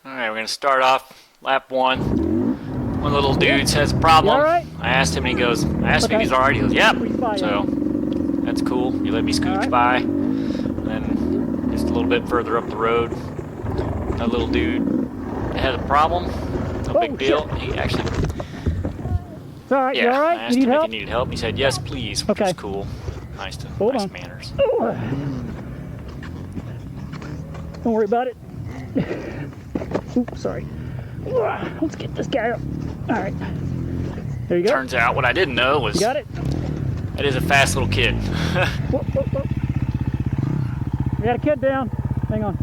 Alright, we're going to start off lap one. One little dude says problem. Right? I asked him and he goes, I asked him if he's alright. He goes, yep. So, that's cool. You let me scooch by. And then, just a little bit further up the road, that little dude had a problem. No big deal. He actually... It's alright, yeah, you alright? I asked him if he needed help. He said, yes, please, which was cool. Nice manners. Don't worry about it. Oops, sorry. Let's get this guy up. Alright. There you go. Turns out what I didn't know was... You got it? That is a fast little kid. Whoop, whoop, whoop. We got a kid down. Hang on.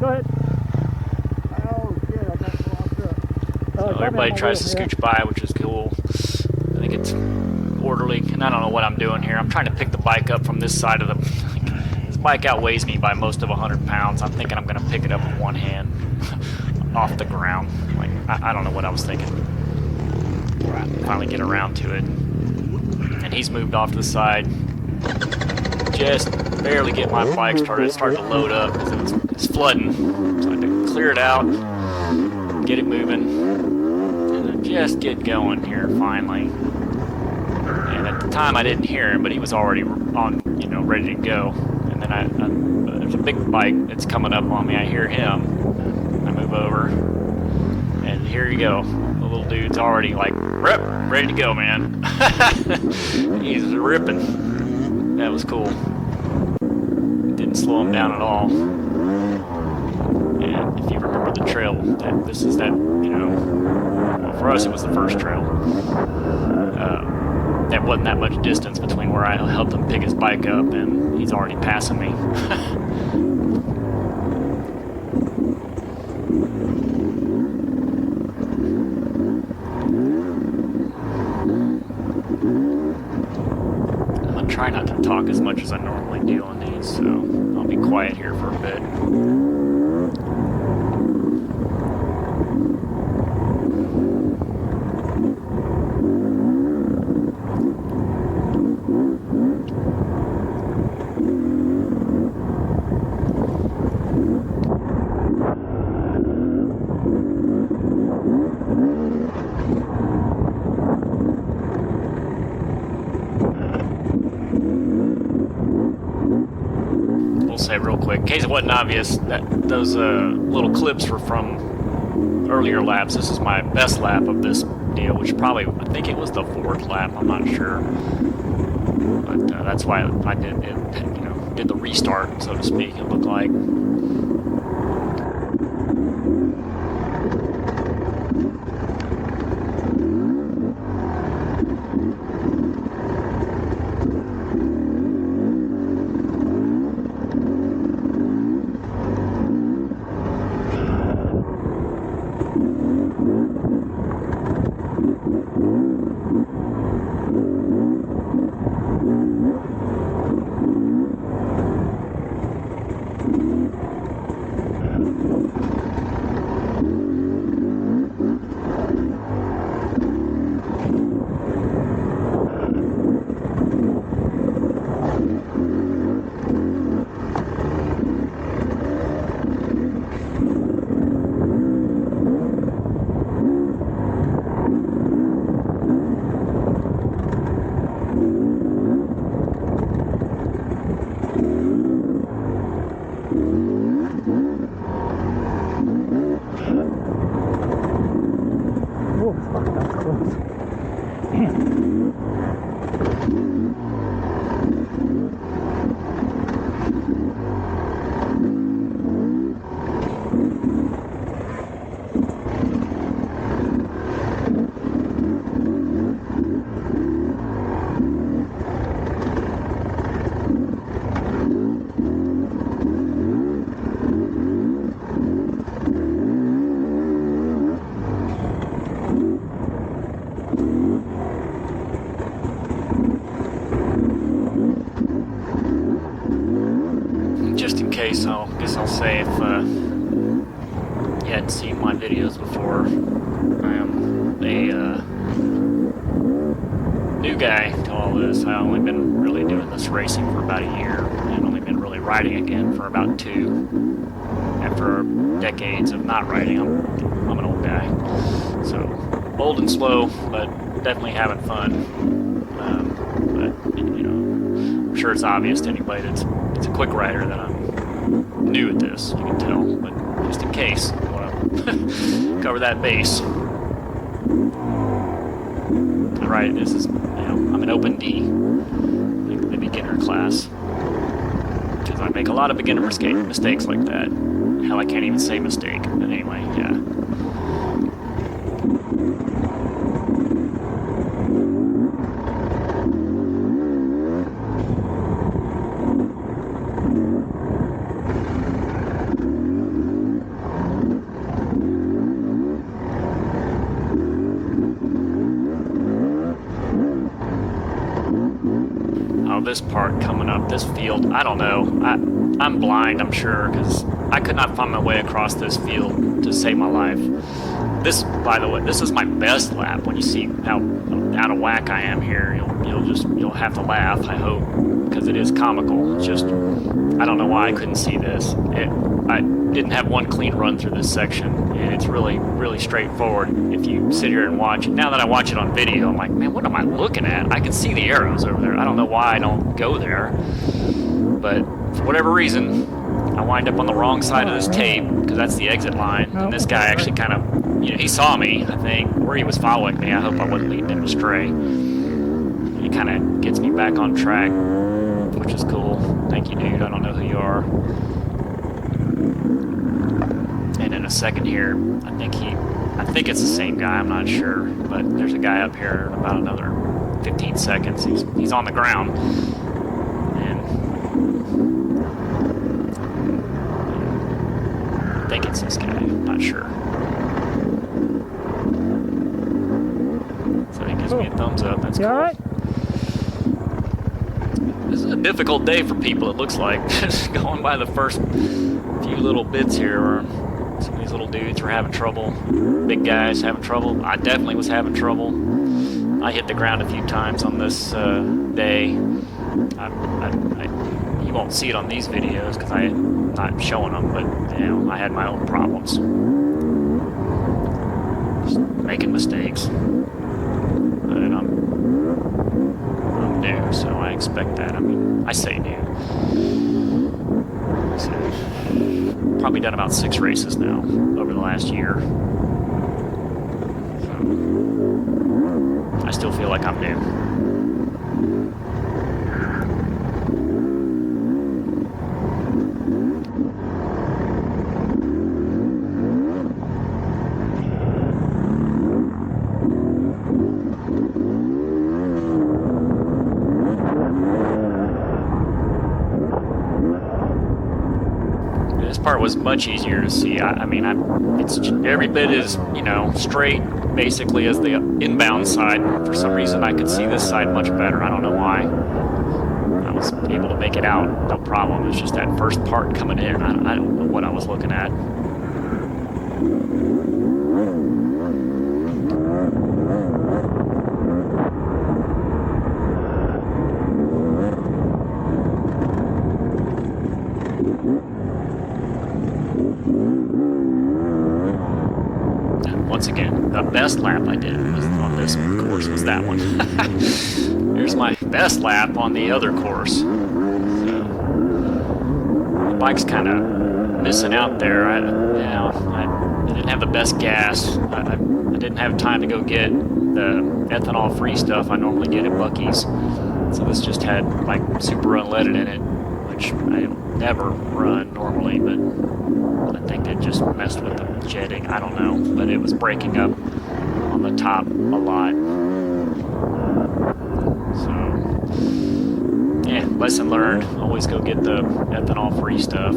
Go ahead. Oh, shit. I got to go off the... So everybody tries to scooch by, which is cool. I think it's orderly, and I don't know what I'm doing here. I'm trying to pick the bike up from this side of the... This bike outweighs me by most of 100 pounds. I'm thinking I'm going to pick it up with one hand off the ground. Like, I don't know what I was thinking. Finally get around to it. And he's moved off to the side. Just barely get my bike started. It started to load up because it's flooding. So I had to clear it out, get it moving, and then just get going here finally. And at the time I didn't hear him, but he was already on, ready to go. And then there's a big bike that's coming up on me. I hear him. I move over, and here you go. The little dude's already like, ready to go, man. He's ripping. That was cool. Didn't slow him down at all. And if you remember the trail, this is that, for us it was the first trail. There wasn't that much distance between where I helped him pick his bike up and he's already passing me. I'm gonna try not to talk as much as I normally do on these, so I'll be quiet here for a bit. Say real quick, in case it wasn't obvious, that those little clips were from earlier laps. This is my best lap of this deal, which probably, I think it was the 4th lap, I'm not sure. But that's why I did the restart, so to speak, it looked like. Just in case, I guess I'll say if you hadn't seen my videos before, I am a new guy to all this. I've only been really doing this racing for about a year, and only been really riding again for about 2. after decades of not riding. I'm an old guy, so old and slow, but definitely having fun. But you know, I'm sure it's obvious to anybody that's a quick rider that I'm new at this. You can tell, but just in case, I want to cover that base. Right, this is, you know, I'm an open D, the beginner class, because I make a lot of beginner mistakes like that. Hell, I can't even say mistake, but anyway, yeah. This part coming up, this field, I don't know. I'm blind, I'm sure, because I could not find my way across this field to save my life. This, by the way, this is my best lap. When you see how out of whack I am here, you'll have to laugh, I hope, because it is comical. It's just, I don't know why I couldn't see this. I didn't have one clean run through this section, and it's really, really straightforward if you sit here and watch it. Now that I watch it on video, I'm like, man, what am I looking at? I can see the arrows over there. I don't know why I don't go there, but for whatever reason, I wind up on the wrong side of this tape, because that's the exit line, and this guy actually kind of, you know, he saw me, I think, or he was following me. I hope I wasn't leading him astray. He kind of gets me back on track, which is cool. Thank you, dude. I don't know who you are. And in a second here, I think it's the same guy, I'm not sure, but there's a guy up here in about another 15 seconds. He's on the ground, and I think it's this guy, I'm not sure. So he gives me a thumbs up, that's cool. All right? This is a difficult day for people, it looks like. Just going by the first few little bits here, where some of these little dudes were having trouble. Big guys having trouble. I definitely was having trouble. I hit the ground a few times on this day. You won't see it on these videos because I'm not showing them, but you know, I had my own problems. Just making mistakes. But I'm new, so I expect that. I mean, I say new. So, probably done about 6 races now over the last year. So, I still feel like I'm new. Part was much easier to see. I mean, it's every bit as, you know, straight basically as the inbound side. For some reason I could see this side much better. I don't know why. I was able to make it out, no problem. It's just that first part coming in, I don't know what I was looking at. Once again, the best lap I did on this course was that one. Here's my best lap on the other course. So, the bike's kind of missing out there. I didn't have the best gas. I didn't have time to go get the ethanol-free stuff I normally get at Buc-ee's. So this just had like super unleaded in it, which I never run normally, but I think they just messed with the jetting. I don't know, but it was breaking up on the top a lot. So, yeah, lesson learned. Always go get the ethanol-free stuff.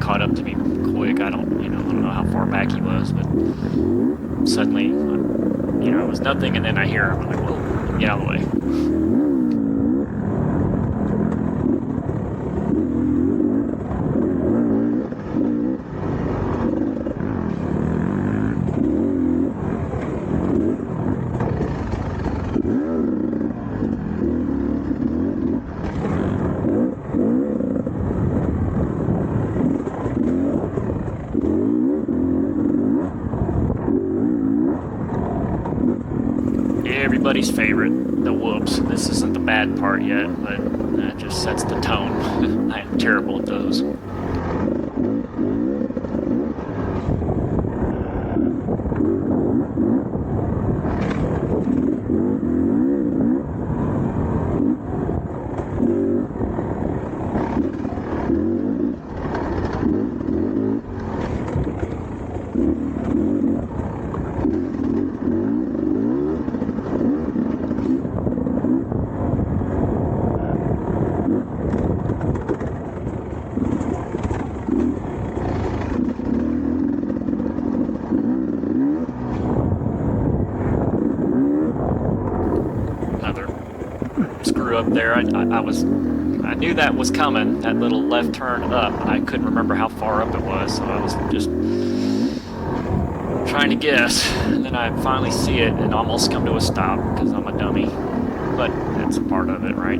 caught up to me quick. I don't know how far back he was, but suddenly, it was nothing, and then I hear him. I'm like, whoa, get out of the way. Everybody's favorite, the whoops. This isn't the bad part yet, but that just sets the tone. I am terrible at those. Up there, I knew that was coming, that little left turn up, and I couldn't remember how far up it was, so I was just trying to guess, and then I finally see it and almost come to a stop because I'm a dummy, but that's a part of it, right?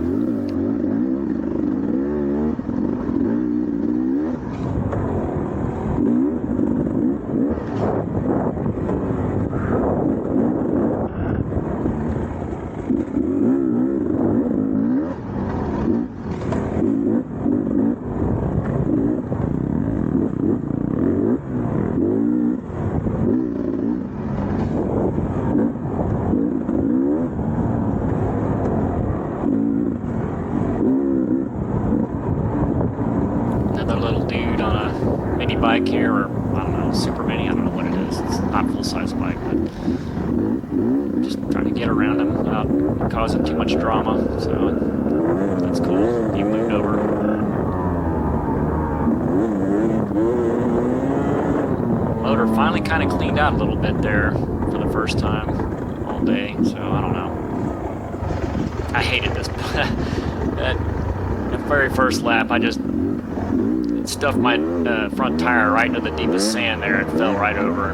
Bike here, or I don't know, super mini, I don't know what it is. It's not a full-size bike, but just trying to get around him without causing too much drama, so that's cool. He moved over. Motor finally kind of cleaned out a little bit there for the first time all day, so I don't know. I hated this. That very first lap, I just stuffed my front tire right into the deepest sand there. It fell right over.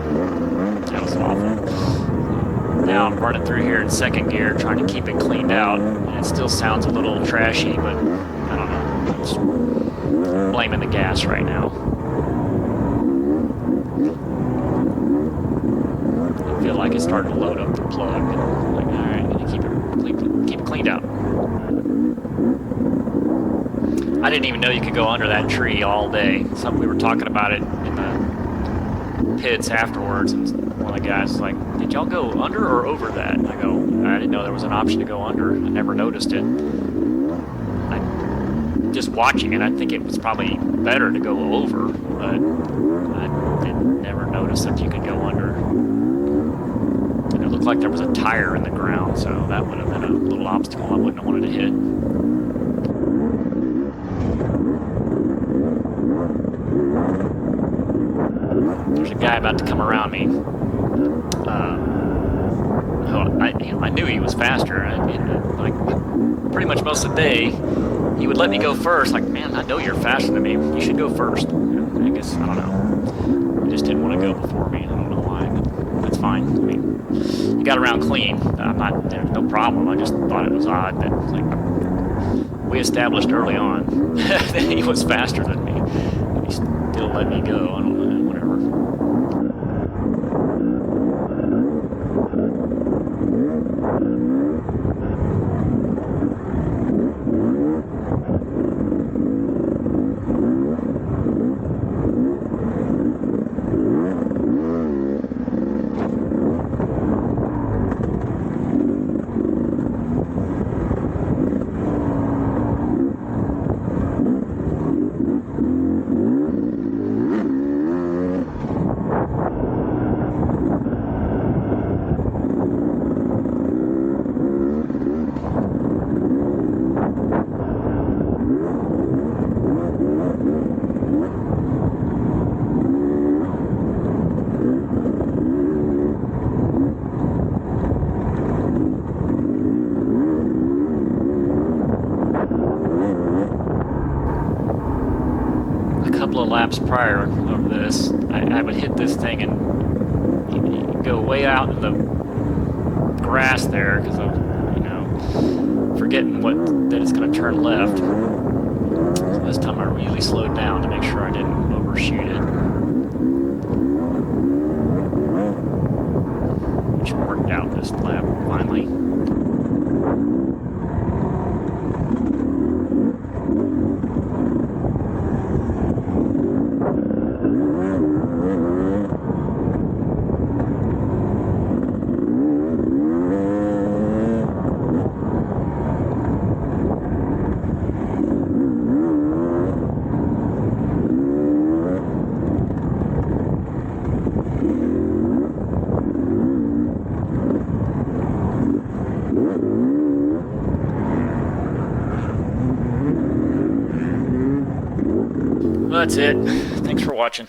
That was awful. Now I'm running through here in second gear, trying to keep it cleaned out, and it still sounds a little trashy, but I don't know. I'm just blaming the gas right now. I feel like it's starting to load up the plug. And like, all right, keep it cleaned out. I didn't even know you could go under that tree all day. We were talking about it in the pits afterwards, and one of the guys was like, did y'all go under or over that? And I go, I didn't know there was an option to go under. I never noticed it. Just watching it, I think it was probably better to go over, but I never noticed that you could go under. And it looked like there was a tire in the ground, so that would have been a little obstacle I wouldn't have wanted to hit. There's a guy about to come around me. I knew he was faster. Like pretty much most of the day, he would let me go first. Like, man, I know you're faster than me. You should go first. I guess, I don't know. He just didn't want to go before me. I don't know why, but that's fine. I mean, you got around clean. There's no problem. I just thought it was odd that, like, we established early on that he was faster than me. He still let me go. I don't know. Whatever. couple of laps prior of this, I would hit this thing and go way out in the grass there because of, you know, forgetting that it's going to turn left. So this time I really slowed down to make sure I didn't overshoot it. Which worked out this lap finally. Well, that's it. Thanks for watching.